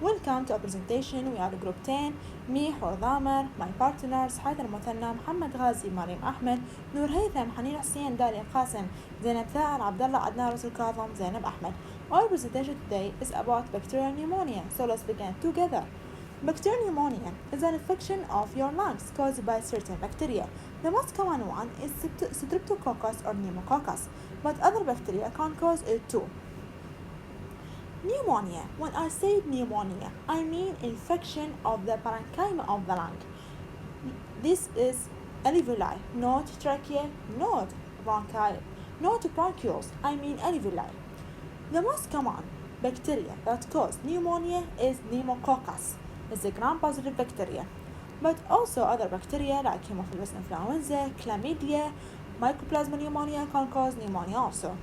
Welcome to our presentation. We are group 10. Me, Hordamar, my partners, Haidar Muthanna, Muhammad Ghazi, Mariam Ahmed, Nur Haytham, Hanina Hussein, Dalia Qasim, Zainab Tha'al, Abdullah Adnan Rasul Kazam, Zainab Ahmed. Our presentation today is about bacterial pneumonia. So let's begin together. Bacterial pneumonia is an infection of your lungs caused by certain bacteria. The most common one is Streptococcus or Pneumococcus, but other bacteria can cause it too. Pneumonia. When I say pneumonia, I mean infection of the parenchyma of the lung. This is alveoli, not trachea, not bronchi, not bronchioles, I mean alveoli. The most common bacteria that cause pneumonia is Pneumococcus, is the gram-positive bacteria, but also other bacteria like Haemophilus influenza, chlamydia, Mycoplasma pneumonia can cause pneumonia also.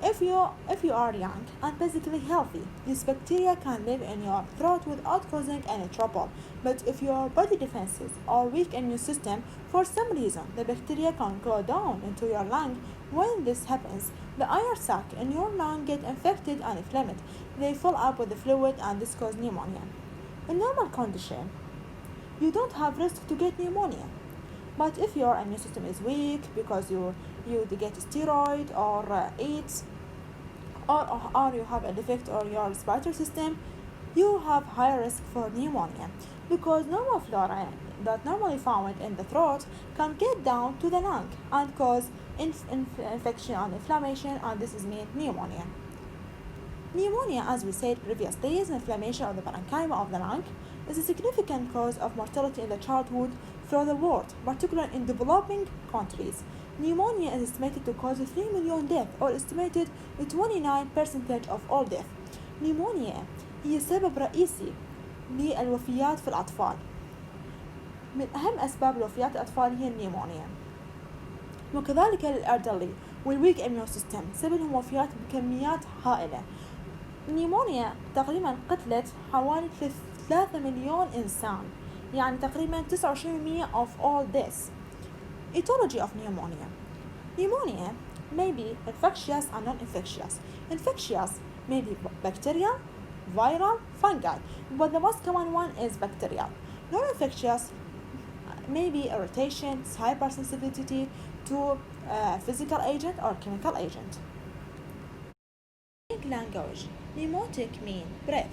If you are young and physically healthy, this bacteria can live in your throat without causing any trouble. But if your body defenses or weak immune system, for some reason, the bacteria can go down into your lung. When this happens, the air sac in your lung get infected and inflamed. They fill up with the fluid and this causes pneumonia. In normal condition, you don't have risk to get pneumonia. But if your immune system is weak because you get steroid or eat or you have a defect on your respiratory system, you have higher risk for pneumonia because normal flora that normally found in the throat can get down to the lung and cause infection and inflammation, and this is made pneumonia. Pneumonia, as we said previously, is inflammation of the parenchyma of the lung. Is a significant cause of mortality in the childhood throughout the world, particularly in developing countries. Pneumonia is estimated to cause 3 million deaths, or estimated 29% of all deaths. pneumonia هي سبب رئيسي للوفيات في الأطفال. من أهم أسباب الوفيات الأطفال هي النيمونيا، وكذلك للأردلي والويك إميون سيستم سببهم وفيات بكميات هائلة. النيمونيا تقريبا قتلت حوالي 3 مليون إنسان، يعني تقريبا 29% of all deaths. Etiology of pneumonia. Pneumonia may be infectious and non-infectious. Infectious may be bacterial, viral, fungi, but the most common one is bacterial. Non-infectious may be irritation, hypersensitivity to physical agent or chemical agent. Language. Pneumotic mean breath.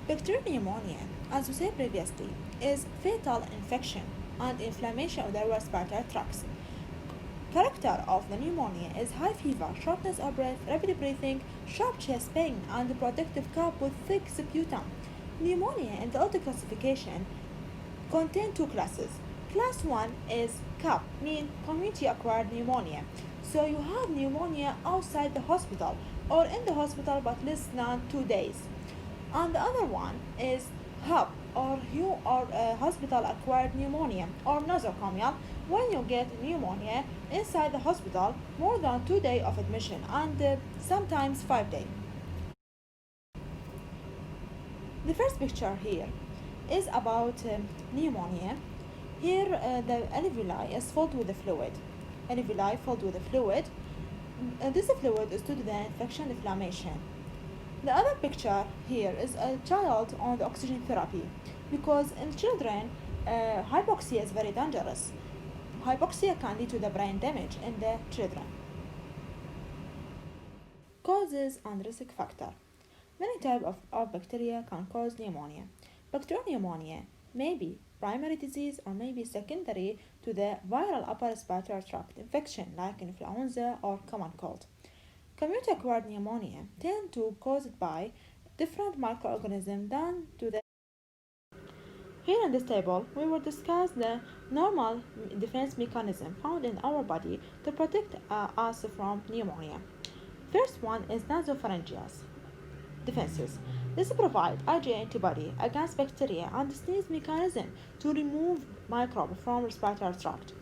Bacterial pneumonia, as we said previously, is fatal infection and inflammation of the respiratory tracts. Character of the pneumonia is high fever, shortness of breath, rapid breathing, sharp chest pain, and protective cough with thick sputum. Pneumonia in the auto classification contain two classes. Class 1 is CAP, mean community-acquired pneumonia. So you have pneumonia outside the hospital or in the hospital but less than 2 days. And the other one is HAP or hospital-acquired pneumonia or nosocomial, when you get pneumonia inside the hospital more than 2 days of admission and sometimes 5 days. The first picture here is about pneumonia. Here the alveoli is filled with the fluid. Alveoli filled with the fluid. This fluid is due to the infection inflammation. The other picture here is a child on the oxygen therapy, because in children hypoxia is very dangerous. Hypoxia can lead to the brain damage in the children. Causes and risk factor. Many types of bacteria can cause pneumonia. Bacterial pneumonia may be primary disease or may be secondary to the viral upper respiratory tract infection like influenza or common cold. Community-acquired pneumonia tend to caused by different microorganisms than to the. Here in this table, we will discuss the normal defense mechanism found in our body to protect us from pneumonia. First one is nasopharyngeal defenses. This provides IgA antibody against bacteria and sneeze mechanism to remove microbes from respiratory tract.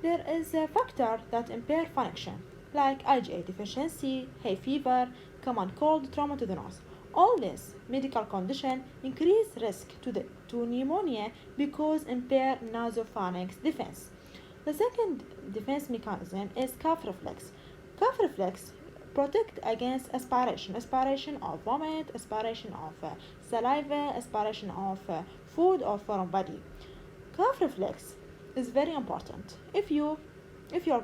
There is a factor that impair function, like IgA deficiency, hay fever, common cold, trauma to the nose. All this medical condition increase risk to pneumonia because impair nasopharynx defense. The second defense mechanism is cough reflex. Cough reflex protect against aspiration of vomit, aspiration of saliva, aspiration of food or foreign body. Cough reflex is very important. If your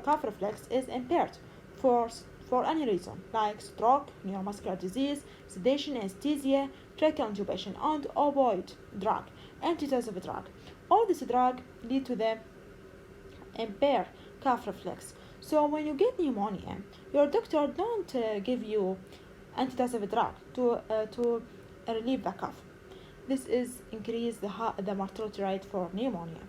cough reflex is impaired for for any reason, like stroke, neuromuscular disease, sedation, anesthesia, tracheal intubation, and opioid drug, antitussive drug, all this drug lead to the impaired cough reflex. So when you get pneumonia, your doctor don't give you antitussive drug to relieve the cough. This is increase the mortality rate for pneumonia.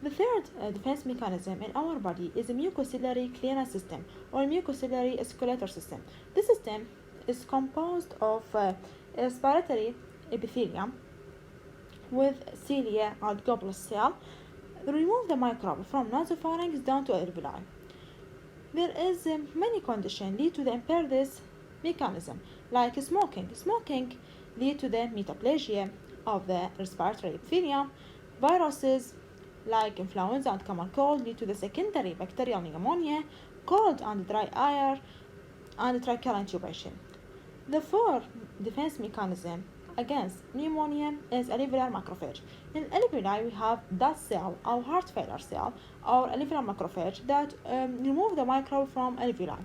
The third defense mechanism in our body is a mucociliary clearance system or mucociliary escalator system. This system is composed of respiratory epithelium with cilia and goblet cell. Remove the microbe from nasopharynx down to alveoli. There is many conditions lead to the impair this mechanism, like smoking. Smoking lead to the metaplasia of the respiratory epithelium. Viruses like influenza and common cold lead to the secondary bacterial pneumonia, cold and dry air, and tracheal intubation. The fourth defense mechanism against pneumonia is alveolar macrophage. In alveoli, we have that cell, our heart failure cell, or alveolar macrophage that remove the microbe from alveoli.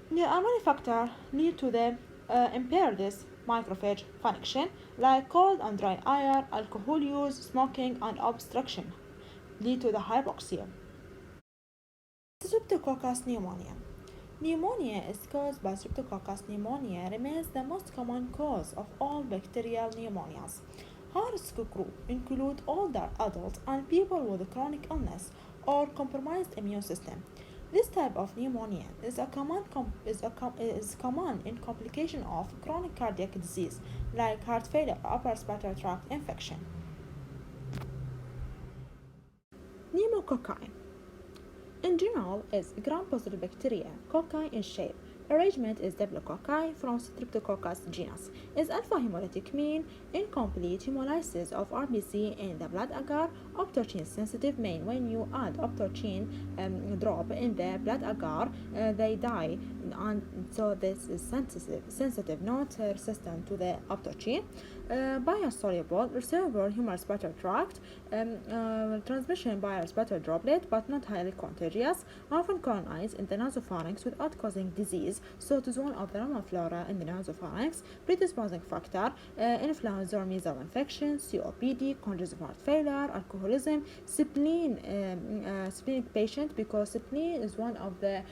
There are many factors lead to the impair this macrophage function, like cold and dry air, alcohol use, smoking, and obstruction lead to the hypoxia. Streptococcus pneumonia. Pneumonia is caused by Streptococcus pneumonia remains the most common cause of all bacterial pneumonias. High-risk group include older adults and people with chronic illness or compromised immune system. This type of pneumonia is common in complication of chronic cardiac disease like heart failure or upper respiratory tract infection. Pneumococci in general is gram-positive bacteria, cocci in shape. Arrangement is diplococci from Streptococcus genus. Is alpha hemolytic mean incomplete hemolysis of RBC in the blood agar. Optorchin sensitive mean when you add optorchin drop in the blood agar, they die, and so this is sensitive, not resistant to the optorchin. Biosoluble, reservoir human respiratory tract, transmission by respiratory droplet, but not highly contagious, often colonize in the nasopharynx without causing disease, so it is one of the normal flora in the nasopharynx. Predisposing factor, influenza or measles infection, COPD, congestive heart failure, alcoholism, splenic patient, because spleen is one of the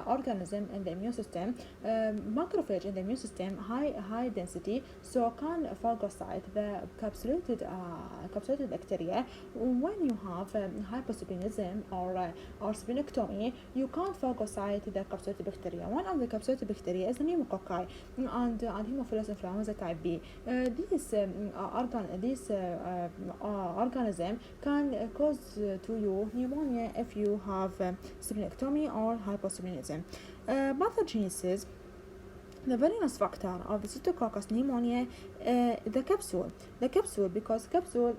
organism in the immune system, macrophage in the immune system, high density, so can phagocyte the capsulated bacteria. When you have hyposplenism or splenectomy, you can't phagocyte the capsulated bacteria. One of the capsulated bacteria is the pneumococci and Haemophilus influenza type B. This organism can cause to you pneumonia if you have splenectomy or hyposplenism. Pathogenesis. The virulence factor of the Streptococcus pneumonia, the capsule, because capsule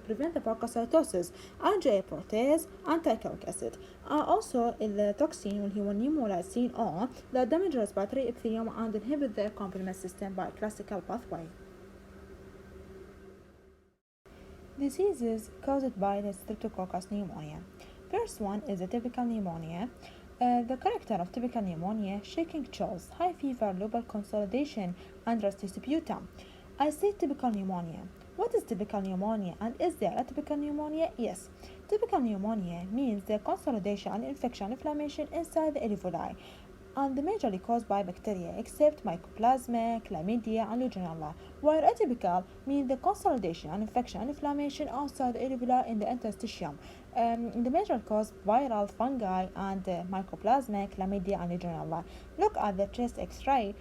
prevent the phagocytosis, IgA protease, anti-cholic acid. Also, the toxin اللي هو pneumolysine O that damage respiratory epithelium and inhibit the complement system by classical pathway. Diseases caused by the Streptococcus pneumonia. First one is the typical pneumonia. The character of typical pneumonia: shaking, chills, high fever, local consolidation, and restless sputum. I say typical pneumonia. What is typical pneumonia, and is there a typical pneumonia? Yes. Typical pneumonia means the consolidation and infection inflammation inside the alveoli, and majorly caused by bacteria except Mycoplasma, Chlamydia, and Legionella, while atypical means the consolidation and infection and inflammation outside the alveoli in the interstitium. The major cause viral fungi and Mycoplasma, Chlamydia, and Legionella. Look at the chest X-ray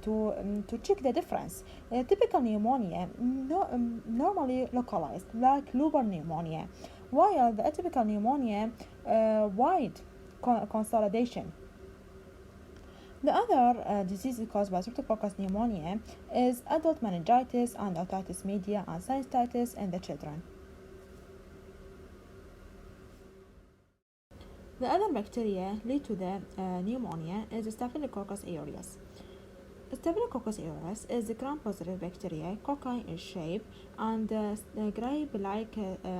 to check the difference. Typical pneumonia normally localized, like lobar pneumonia, while the atypical pneumonia wide consolidation. The other disease caused by Streptococcus pneumonia is adult meningitis and otitis media and sinusitis in the children. The other bacteria lead to the pneumonia is Staphylococcus aureus. Staphylococcus aureus is a gram-positive bacteria, cocci in shape and grape-like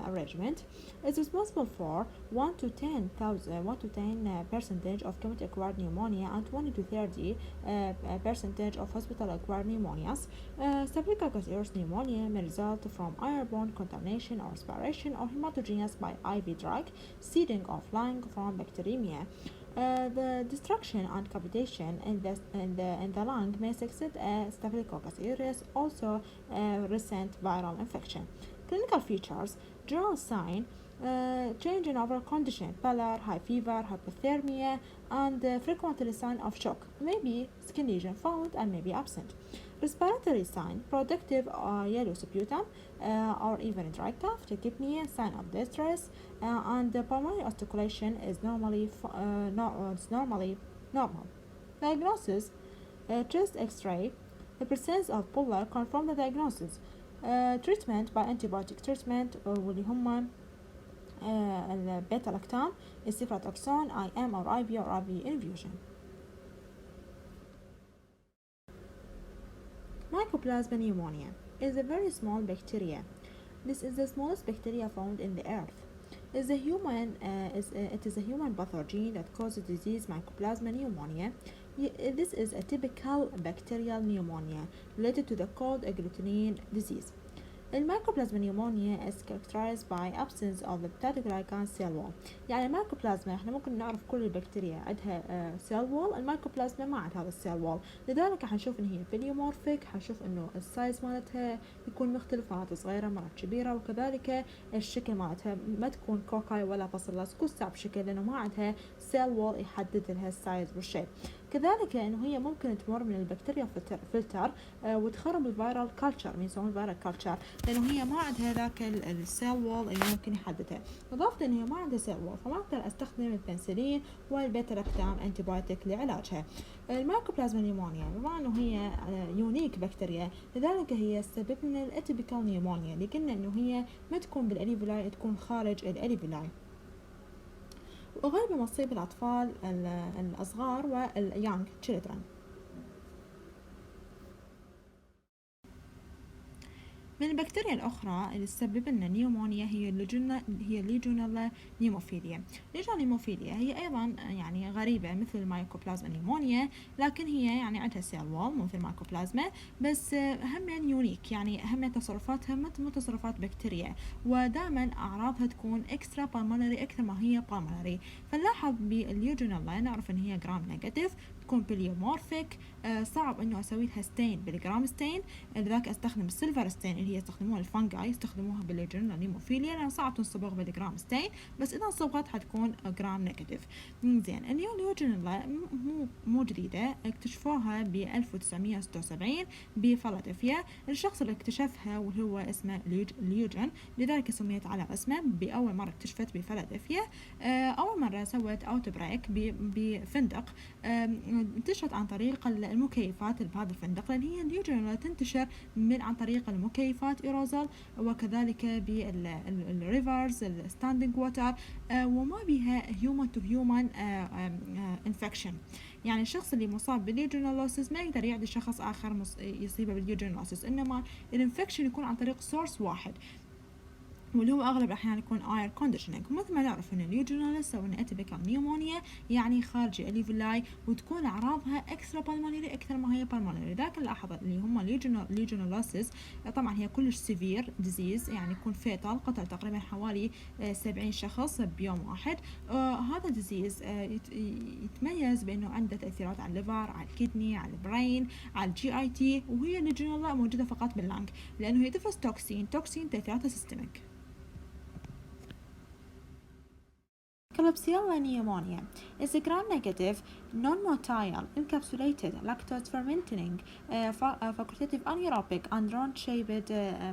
arrangement. It's responsible for 1 to 10 percentage of community-acquired pneumonia and 20 to 30 percentage of hospital-acquired pneumonias. Staphylococcus aureus pneumonia may result from airborne contamination or respiration or hematogenous by IV drug, seeding of lung from bacteremia. The destruction and cavitation in the lung may succeed Staphylococcus aureus, also recent viral infection. Clinical features: general sign, change in overall condition, pallor, high fever, hypothermia, and frequently sign of shock. Maybe skin lesion found and maybe absent. Respiratory sign: productive yellow sputum or even dry cough, tachypnea, sign of distress, and the pulmonary articulation is normally normal. Diagnosis: chest X-ray. The presence of polar confirm the diagnosis. Treatment by antibiotic treatment واللي هم البيتا لاكتام, السيفلاتوكسون, IM or IV or IV infusion. Mycoplasma pneumonia is a very small bacteria. This is the smallest bacteria found in the earth. It is a human pathogen that causes disease Mycoplasma pneumonia. This is a typical bacterial pneumonia related to the cold agglutinin disease. الميكوبلازما pneumonia is characterized by absence of the beta-glucan cell wall. يعني الميكوبلازما احنا ممكن نعرف كل البكتيريا عندها cell wall، الميكوبلازما ما عندها هذا السيل وول، لذلك حنشوف ان هي بليومورفيك، حنشوف انه السايز مالتها يكون مختلف، مرات صغيرة مرات كبيرة، وكذلك الشكل مالتها ما تكون كوكاي ولا باسيلاس كوستا بشكل، لانه ما عندها سيل وول يحدد لها السايز والشيب. كذلك انه هي ممكن تمر من البكتيريا فلتر وتخرب الفيرال كلتشر، من يسمون الفيرال كلتشر، لانه هي ما عندها ذاك السيل وول اللي ممكن يحددها. اضافه انه هي ما عندها سيل وول، فما اقدر استخدم البنسلين والبيتا لاكتام انتيبايوتيك لعلاجها. الميكوبلازما نيمونيا بما انه هي يونيك بكتيريا، لذلك هي تسبب لنا الاتيبيكال نيمونيا اللي قلنا انه هي ما تكون بالاليفولاي، تكون خارج الاليفولاي. وغالبا مصيب الأطفال الأصغار واليانج children. من البكتيريا الأخرى اللي تسبب لنا نيومونيا هي الليجونيلا نيموفيليا. الليجونيلا نيموفيليا هي أيضا يعني غريبة مثل الميكوبلازما نيمونيا، لكن هي يعني عندها سيل وول مثل الميكوبلازما، بس هم يونيك، يعني هم تصرفاتها مثل تصرفات بكتيريا، ودائما أعراضها تكون إكسترا بالمونري أكثر ما هي بالمونري. فنلاحظ بالليجونيلا نعرف إن هي جرام نيجاتيف، تكون بليومورفيك، صعب انه اسوي لها ستين بالجرام ستين، لذلك استخدم السيلفر ستين اللي هي يستخدموها الفنجاي، يستخدموها بالليجونيلا نيموفيليا لان صعب تنصبغ بالجرام ستين، بس اذا صبغت حتكون جرام نيجاتيف. زين، الليجونيلا مو جديده، اكتشفوها ب 1976 بفيلادلفيا. الشخص اللي اكتشفها وهو اسمه ليوجن، لذلك سميت على اسمه. باول مره اكتشفت بفيلادلفيا، اول مره سوت اوت بريك بفندق، انتشرت عن طريق المكيفات بهذا الفندق، لأن هي الليجونيلا تنتشر عن طريق المكيفات إيروزل، وكذلك بالريفرز الستاندينج ووتر، وما بها هيومن تو هيومن انفكشن. يعني الشخص اللي مصاب بالليجونيلوسيس ما يقدر يعدي شخص آخر يصيبه بالليجونيلوسيس، إنما الانفكشن يكون عن طريق سورس واحد، واللي هو اغلب الاحيان يكون اير كونديشنينج. مثل ما نعرف ان الليجونيلس او اتيبيكال نيومونيا يعني خارج الاليفولاي، وتكون اعراضها اكسترا بالمونري اكثر ما هي بالمونري. ذاك نلاحظ اللي هم الليجونيلوسيس طبعا هي كلش سيفير ديزيز، يعني يكون فيتال، قتل تقريبا حوالي 70 شخص بيوم واحد. هذا ديزيز يتميز بانه عنده تاثيرات على الليفر، على الكدني، على البرين، على الجي اي تي، وهي الليجونيلا موجوده فقط باللنج لانه هي تفرز توكسين تاثيراتها سيستميك. Klebsiella pneumonia is a gram-negative non-motile, encapsulated, lactose fermenting, facultative anaerobic, and round-shaped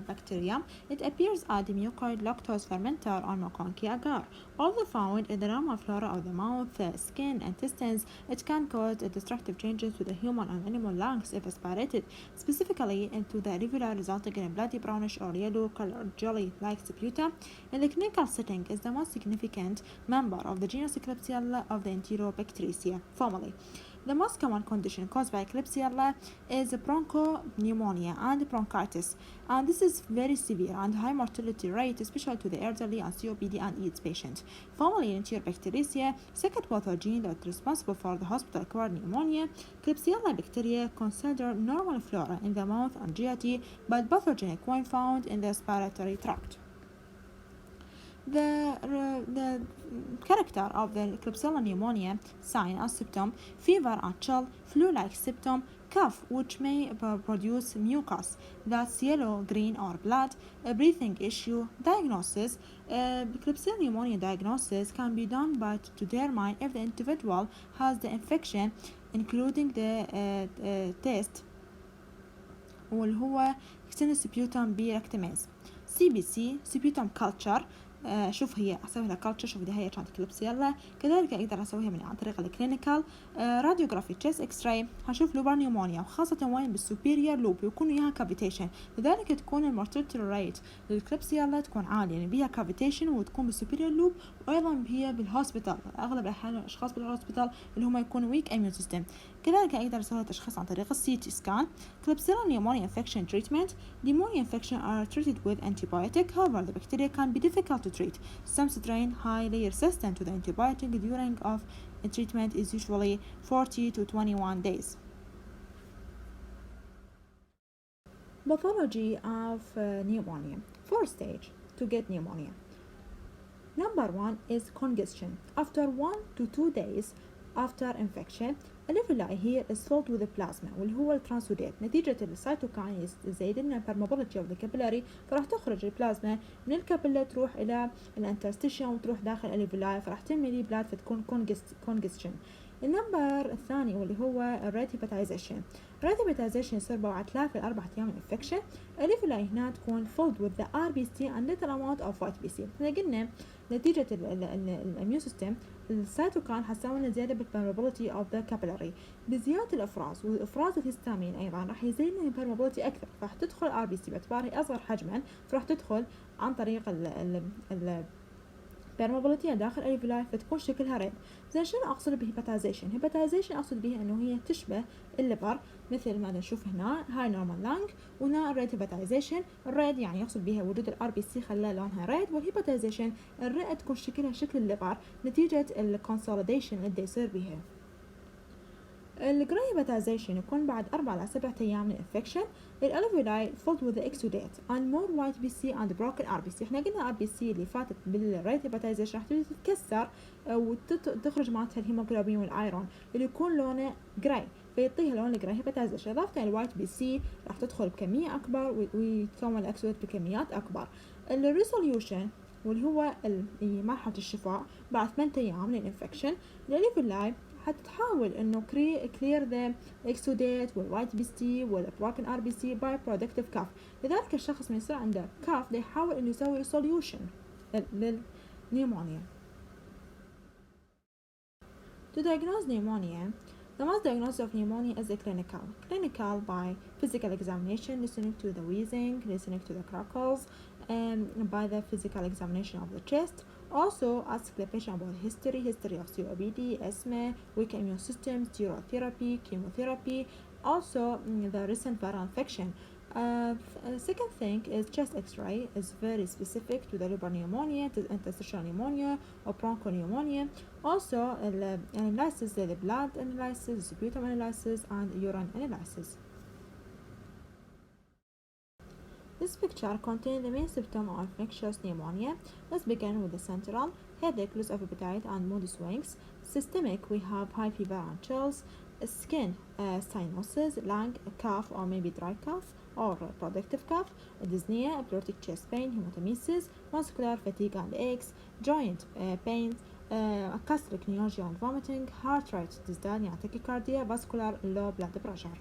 bacteria. It appears as the mucoid lactose fermenter or Maconchi agar. Although found in the normal flora of the mouth, skin, intestines, it can cause destructive changes to the human and animal lungs if aspirated, specifically into the alveoli, resulting in a bloody brownish or yellow colored jelly-like sputum. In the clinical setting, is the most significant member of the genus Klebsiella of the Enterobacteriaceae family. The most common condition caused by Klebsiella is bronchopneumonia and bronchitis, and this is very severe and high mortality rate, especially to the elderly and COPD and AIDS patients. Family Enterobacteriaceae, second pathogen that is responsible for the hospital-acquired pneumonia. Klebsiella bacteria consider normal flora in the mouth and GIT, but pathogenic when found in the respiratory tract. The character of the Klebsiella pneumonia sign and symptom: fever and chill, flu-like symptom, cough which may produce mucus that's yellow, green or blood, a breathing issue. Diagnosis: Klebsiella pneumonia diagnosis can be done by to determine if the individual has the infection, including the test واللي هو extended sputum rectase. CBC sputum culture، شوف هي اسوي لها كلتشر، شوف دي هي كانت كليبسيلا. كذلك اقدر اسويها من عن طريق الكلينيكال. راديوغرافي تشيست اكس راي هنشوف لوبر نيومونيا، وخاصه وين بالسوبيريور لوب يكون وياها كافيتيشن، لذلك تكون المورتاليتي ريت للكليبسيلا تكون عاليه، يعني بيها كافيتيشن وتكون بالسوبيريور لوب، وايضا هي بالهوسبيتال. اغلب الاحيان الاشخاص بالهوسبيتال اللي هم يكونوا ويك اميون سيستم. كذلك اقدر اسوي تشخيص عن طريق السي تي سكان. كليبسيلا pneumonia infection treatment: pneumonia infection are treated with antibiotic. However, the bacteria can be difficult to treat. Some strain highly resistant to the antibiotic. During of treatment is usually 40 to 21 days. Pathology of pneumonia. 4 stage to get pneumonia. Number 1 is congestion. After 1 to 2 days after infection, الالفيولاي here is filled with plasma واللي هو الترانسودات. نتيجة السيتوكاين يزيد لنا permeability of the capillary، فراح تخرج البلازما من الكابيلا تروح إلى الانترستيشن وتروح داخل الالفيولاي، فراح تملي بلاد فتكون congestion. النمبر الثاني واللي هو الريت هيباتايزيشن. الريت هيباتايزيشن يصير بعد 3 ل 4 أيام من الانفكشن. الالفيولاي هنا تكون filled with the RBC and little amount of white BC. احنا قلنا نتيجة الاميون سيستم السيتوكاين حسوا لنا زيادة بالبرمابيلتي اوف ذا كابيلاري. بزيادة الافراز وافراز الهستامين ايضا راح يزيد لنا البرمابيلتي اكثر، فراح تدخل ار بي سي باعتبارها اصغر حجما، فراح تدخل عن طريق ال permeability داخل الالفيولاي فتكون شكلها ريد. زين شنو اقصد بهيباتايزيشن؟ هيباتايزيشن اقصد بها انه هي تشبه الليفر، مثل ما نشوف هنا هاي نورمال لانج وهنا الريد هيباتايزيشن. الريد يعني يقصد بها وجود الار بي سي خلاه لونها ريد، والهيباتايزيشن الرئه تكون شكلها شكل الليفر نتيجه الكونسوليديشن اللي يصير بها. الجراي هيباتايزيشن يكون بعد 4 ل 7 أيام من الانفكشن. الالفيولاي filled with the exudate and more white BC and broken RBC. احنا قلنا RBC اللي فاتت بالريت هيباتايزيشن راح تتكسر وتخرج مالتها الهيموغلوبين والايرون اللي يكون لونه جراي، فيعطيها لون الجراي هيباتايزيشن. اضافه الوايت بي سي راح تدخل بكميه اكبر ويتكون الاكسودات بكميات اكبر. الريسوليوشن واللي هو مرحله الشفاء بعد 8 أيام من الانفكشن. الالفيولاي حتحاول انه clear the exudate والوايت بي سي والبروكن ار بي سي باي برودكتيف كاف. لذلك الشخص من يصير عنده كاف ده يحاول انه يسوي solution للنيمونيا. To diagnose pneumonia, the most diagnosis of pneumonia is a clinical by physical examination, listening to the wheezing, listening to the crackles, and by the physical examination of the chest. Also ask the patient about history of COPD, asthma, weak immune system, steroid therapy, chemotherapy, also the recent viral infection. Second thing is chest x-ray is very specific to the lobar pneumonia, to interstitial pneumonia or bronchopneumonia. Also analysis, the blood analysis, sputum analysis and urine analysis. This picture contains the main symptoms of infectious pneumonia. Let's begin with the central: headache, loss of appetite and mood swings. Systemic, we have high fever and chills. Skin, cyanosis, lung, cough or maybe dry cough or productive cough, dyspnea, epileptic chest pain, hematemesis, muscular fatigue and aches, joint pains, gastric nausea and vomiting, heart rate تزداد يعني tachycardia, vascular low blood pressure.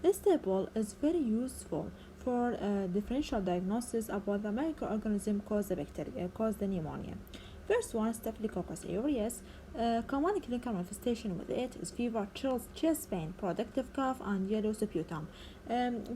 This table is very useful for differential diagnosis about the microorganism cause the pneumonia. First one, Staphylococcus aureus. Common clinical manifestation with it is fever, chills, chest pain, productive cough, and yellow sputum.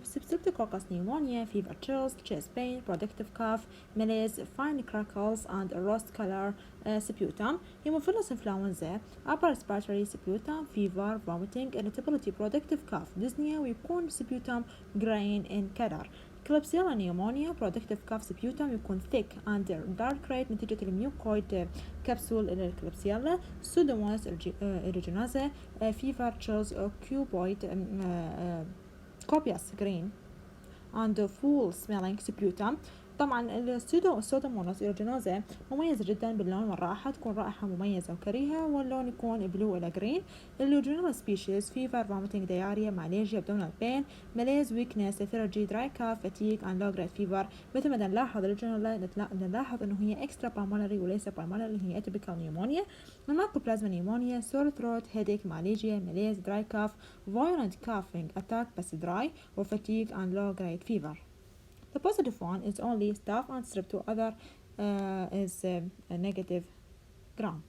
Staphylococcus pneumonia, fever, chills, chest pain, productive cough, malaise, fine crackles, and a rust color sputum. Haemophilus influenza, upper respiratory sputum, fever, vomiting, irritability, productive cough, dyspnea, ويكون sputum grain in color. Klebsiella pneumonia, productive cough sputum يكون thick and dark red نتيجة الميوكويد كبسول الكلبسيلا. Pseudomonas aeruginosa, fever, chills, cuboid, copious green and full smelling sputum. طبعا السودوموناس ايروجينوزا مميز جدا باللون والرائحة، تكون رائحة مميزة وكريهة، واللون يكون بلو إلى جرين. اللوجينال سبيشيز فيفر، vomiting, diarrhea, malaise, abdominal pain, malaise, weakness, lethargy, dry cough, fatigue and low grade fever. مثل ما نلاحظ اللوجينال نلاحظ إنه هي extra pulmonary وليس pulmonary اللي هي atypical pneumonia. المايكوبلازما pneumonia, sore throat, headache, malaise, malaise, dry cough, violent coughing attack بس dry, or fatigue and low grade fever. The positive one is only staph and strep, to other is a negative gram.